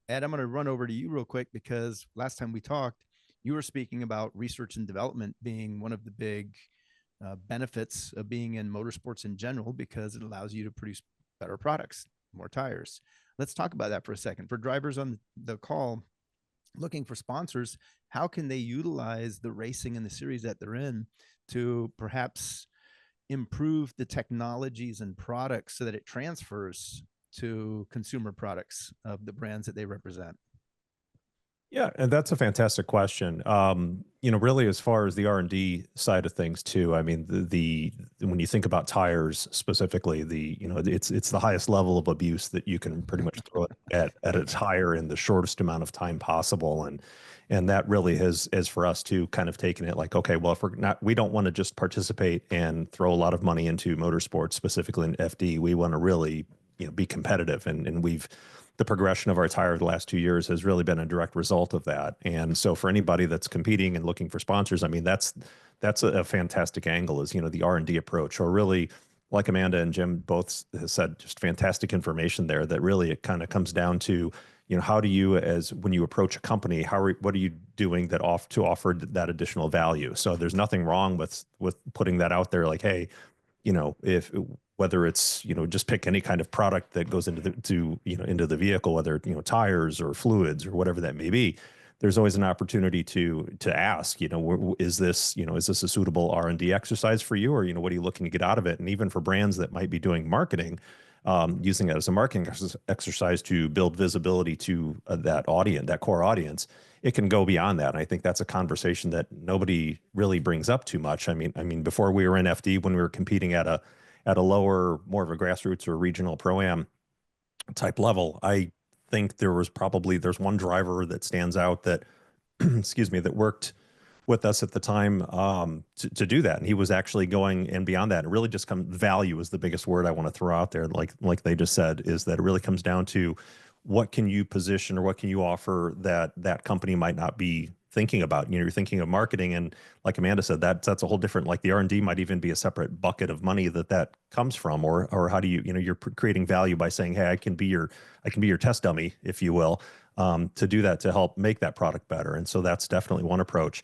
Ed, I'm going to run over to you real quick because last time we talked, you were speaking about research and development being one of the big benefits of being in motorsports in general because it allows you to produce better products, more tires. Let's talk about that for a second. For drivers on the call looking for sponsors, how can they utilize the racing and the series that they're in to perhaps improve the technologies and products so that it transfers to consumer products of the brands that they represent? Yeah, and that's a fantastic question. Really, as far as the R&D side of things too, I mean, when you think about tires specifically, it's the highest level of abuse that you can pretty much throw at a tire in the shortest amount of time possible, and that really has for us too kind of taken it like, okay, well, if we don't want to just participate and throw a lot of money into motorsports, specifically in FD, we want to really be competitive, and the progression of our tire the last 2 years has really been a direct result of that. And so for anybody that's competing and looking for sponsors, I mean, that's a fantastic angle is, the R&D approach, or really, like Amanda and Jim both has said, just fantastic information there that really it kind of comes down to, how do you, as when you approach a company, what are you doing to offer that additional value? So there's nothing wrong with putting that out there like, hey, if whether it's, just pick any kind of product that goes into the vehicle, whether, tires or fluids or whatever that may be, there's always an opportunity to ask, is this a suitable R&D exercise for you? Or, what are you looking to get out of it? And even for brands that might be doing marketing, using it as a marketing exercise to build visibility to that audience, that core audience, it can go beyond that. And I think that's a conversation that nobody really brings up too much. I mean, before we were in FD, when we were competing at a lower, more of a grassroots or regional pro-am type level, I think there's one driver that stands out that, excuse me, that worked with us at the time, to do that. And he was actually going and beyond that. It really just value is the biggest word I want to throw out there. Like they just said, is that it really comes down to what can you position or what can you offer that company might not be thinking about. You're thinking of marketing, and like Amanda said, that's a whole different, like the R&D might even be a separate bucket of money that comes from, or how do you're creating value by saying, hey, I can be your test dummy, if you will, to do that, to help make that product better. And so that's definitely one approach.